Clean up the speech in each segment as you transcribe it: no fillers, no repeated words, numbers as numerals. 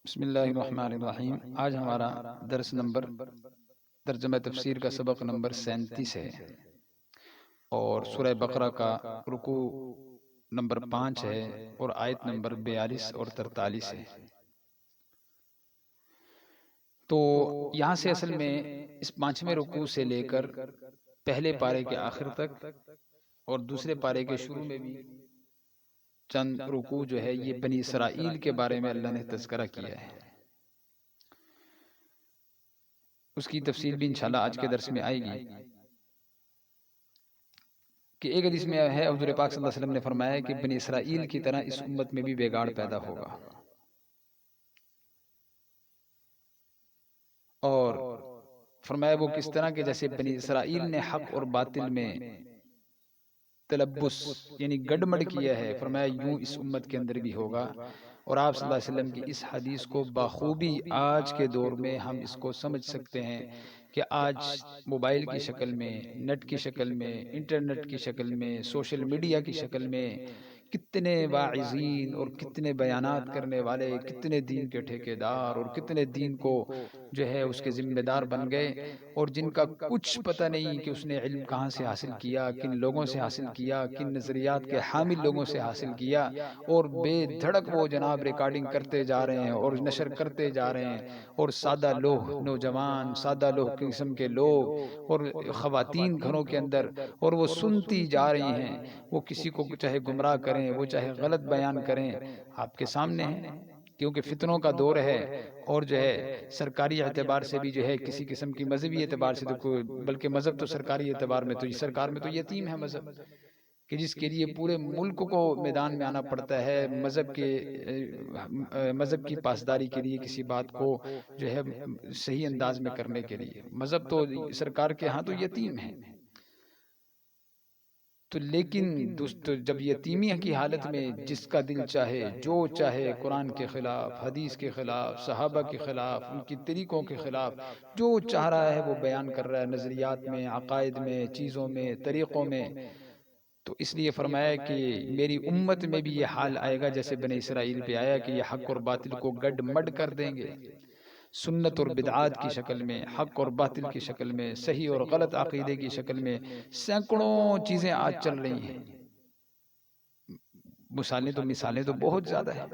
بسم اللہ الرحمن الرحیم۔ آج ہمارا درس نمبر ترجمہ تفسیر کا سبق نمبر 37 ہے اور سورہ بقرہ کا رکوع نمبر 5 ہے اور آیت نمبر 42 اور 43 ہے۔ تو یہاں سے اصل میں اس 5ویں رکوع سے لے کر پہلے پارے کے آخر تک اور دوسرے پارے کے شروع میں بھی چند رکوع جو ہے یہ بنی اسرائیل کے بارے میں اللہ نے تذکرہ کیا ہے۔ اس کی تفصیل بھی انشاءاللہ آج کے درس میں آئے گی کہ ایک حدیث میں ہے حضور پاک صلی اللہ علیہ وسلم نے فرمایا کہ بنی اسرائیل کی طرح اس امت میں بھی بگاڑ پیدا ہوگا، اور فرمایا وہ کس طرح کہ جیسے بنی اسرائیل نے حق اور باطل میں تلبس یعنی گڑمڑ کیا ہے، فرمایا یوں اس امت کے اندر بھی ہوگا۔ اور آپ صلی اللہ علیہ وسلم کی اس حدیث کو بخوبی آج کے دور میں ہم اس کو سمجھ سکتے ہیں کہ آج موبائل کی شکل میں، نیٹ کی شکل میں، انٹرنیٹ کی شکل میں، سوشل میڈیا کی شکل میں کتنے واعظین اور کتنے بیانات کرنے والے، کتنے دین کے ٹھیکیدار اور کتنے دین کو جو ہے اس کے ذمہ دار بن گئے، اور جن کا کچھ پتہ نہیں کہ اس نے علم کہاں سے حاصل کیا، کن لوگوں سے حاصل کیا، کن نظریات کے حامل لوگوں سے حاصل کیا، اور بے دھڑک وہ جناب ریکارڈنگ کرتے جا رہے ہیں اور نشر کرتے جا رہے ہیں، اور سادہ لوگ، نوجوان سادہ لوگ قسم کے لوگ اور خواتین گھروں کے اندر، اور وہ سنتی جا رہی ہیں، وہ کسی کو چاہے گمراہ کریں، وہ چاہے غلط بیان کریں، آپ کے سامنے ہیں، کیونکہ فتنوں کا دور ہے۔ اور جو ہے سرکاری اعتبار سے بھی جو ہے کسی قسم کی مذہبی اعتبار سے تو کوئی، بلکہ مذہب تو سرکاری اعتبار میں تو یہ سرکار میں تو یتیم ہے مذہب، کہ جس کے لیے پورے ملک کو میدان میں آنا پڑتا ہے مذہب کی پاسداری کے لیے، کسی بات کو جو ہے صحیح انداز میں کرنے کے لیے۔ مذہب تو سرکار کے ہاں تو یتیم ہے، تو لیکن دوست جب یتیمی کی حالت میں جس کا دل چاہے جو چاہے قرآن کے خلاف، حدیث کے خلاف، صحابہ کے خلاف، ان کی طریقوں کے خلاف جو چاہ رہا ہے وہ بیان کر رہا ہے، نظریات میں، عقائد میں، چیزوں میں، طریقوں میں، تو اس لیے فرمایا کہ میری امت میں بھی یہ حال آئے گا جیسے بنی اسرائیل پہ آیا کہ یہ حق اور باطل کو گڈ مڈ کر دیں گے، سنت اور بدعات کی شکل میں، حق اور باطل کی شکل میں، صحیح اور غلط عقیدے کی شکل میں سینکڑوں چیزیں آج چل رہی ہیں۔ مثالیں تو بہت زیادہ ہیں،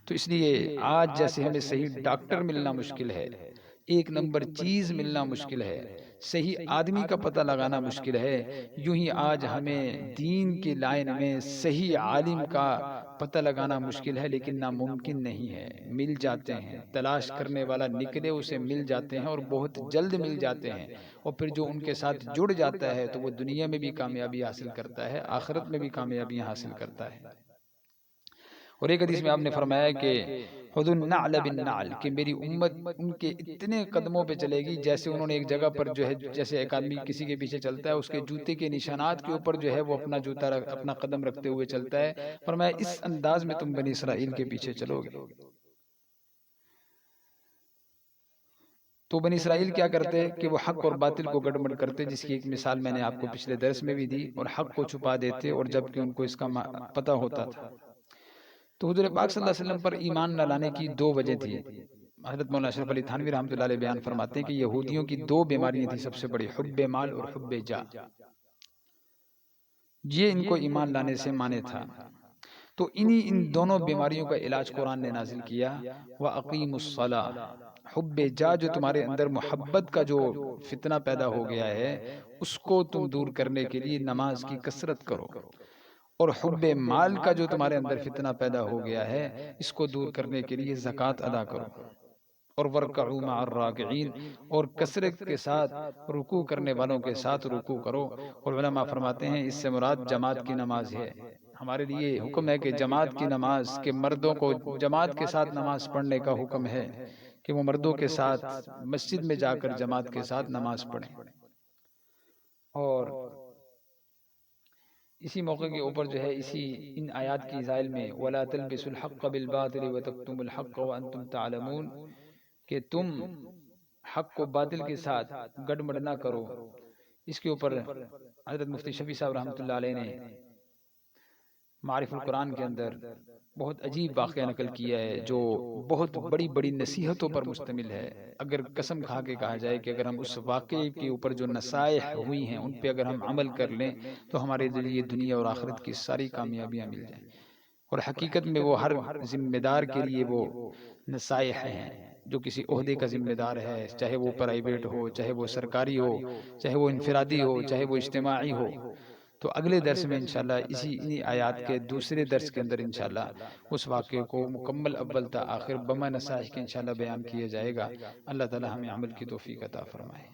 تو اس لیے آج جیسے ہمیں صحیح ڈاکٹر ملنا مشکل ہے، ایک نمبر چیز ملنا مشکل ہے، صحیح آدمی کا پتہ لگانا مشکل ہے، یوں ہی آج ہمیں دین کی لائن میں صحیح عالم کا پتہ لگانا مشکل ہے، لیکن ناممکن نہیں ہے، مل جاتے ہیں، تلاش کرنے والا نکلے اسے مل جاتے ہیں، اور بہت جلد مل جاتے ہیں، اور پھر جو ان کے ساتھ جڑ جاتا ہے تو وہ دنیا میں بھی کامیابی حاصل کرتا ہے، آخرت میں بھی کامیابیاں حاصل کرتا ہے۔ اور ایک حدیث میں آپ نے فرمایا کہ خذ النعل بالنعل، کہ میری امت ان کے اتنے قدموں پہ چلے گی جیسے انہوں نے ایک جگہ پر جو ہے، جیسے ایک آدمی کسی کے پیچھے چلتا ہے اس کے جوتے کے نشانات کے اوپر جو ہے وہ اپنا جوتا اپنا قدم رکھتے ہوئے چلتا ہے، فرمایا اس انداز میں تم بنی اسرائیل کے پیچھے چلو گے۔ تو بنی اسرائیل کیا کرتے کہ وہ حق اور باطل کو گڑبڑ کرتے، جس کی ایک مثال میں نے آپ کو پچھلے درس میں بھی دی، اور حق کو چھپا دیتے، اور جبکہ ان کو اس کا پتہ ہوتا تھا۔ تو حضور پاک صلی اللہ علیہ وسلم پر ایمان نہ لانے کی دو وجہ تھی۔ حضرت مولانا اشرف علی تھانوی رحمۃ اللہ علیہ بیان فرماتے ہیں کہ یہودیوں کی دو بیماریاں تھیں سب سے بڑی، حب مال اور حب جاہ، یہ ان کو ایمان لانے سے مانے تھا۔ تو ان دونوں بیماریوں کا علاج قرآن نے نازل کیا، وَأَقِيمُوا الصَّلَاةَ، حب جاہ جو تمہارے اندر محبت کا جو فتنہ پیدا ہو گیا ہے اس کو تم دور کرنے کے لیے نماز کی کثرت کرو، اور حب مال کا جو تمہارے اندر فتنہ پیدا ہو گیا ہے اس کو دور کرنے کے لیے زکوٰۃ ادا کرو، اور وَارْكَعُوا مَعَ الرَّاكِعِينَ، اور کثرت کے ساتھ رکوع کرنے والوں کے ساتھ رکوع کرو۔ اور علماء فرماتے ہیں اس سے مراد جماعت کی نماز ہے۔ ہمارے لیے حکم ہے کہ جماعت کی نماز، کہ مردوں کو جماعت کے ساتھ نماز پڑھنے کا حکم ہے، کہ وہ مردوں کے ساتھ مسجد میں جا کر جماعت کے ساتھ نماز پڑھیں۔ اور اسی موقع کے اوپر جو ہے اسی ان آیات کی ذیل میں وَلَا تَلْبِسُوا الْحَقَّ بِالْبَاطِلِ وَتَكْتُمُوا الْحَقَّ وَأَنْتُمْ تَعْلَمُونَ، کہ تم حق کو باطل کے ساتھ گڑبڑ نہ کرو۔ اس کے اوپر حضرت مفتی شفیع صاحب رحمۃ اللہ علیہ نے معارف القرآن کے اندر بہت عجیب واقعہ نقل کیا ہے جو بہت بڑی بڑی نصیحتوں پر مشتمل ہے۔ اگر قسم کھا کے کہا جائے کہ اگر ہم اس واقعے کے اوپر جو نصائح ہوئی ہیں ان پہ اگر ہم عمل کر لیں تو ہمارے لیے دنیا اور آخرت کی ساری کامیابیاں مل جائیں، اور حقیقت میں وہ ہر ذمہ دار کے لیے وہ نصائح ہیں۔ جو کسی عہدے کا ذمہ دار ہے، چاہے وہ پرائیویٹ ہو، چاہے وہ سرکاری ہو، چاہے وہ انفرادی ہو، چاہے وہ اجتماعی ہو، تو اگلے درس میں انشاءاللہ انہی آیات کے دوسرے درس کے اندر انشاءاللہ اس واقعے کو مکمل اول تا آخر بما نصائح کے انشاءاللہ بیان کیا جائے گا۔ اللہ تعالی ہمیں عمل کی توفیق عطا فرمائے۔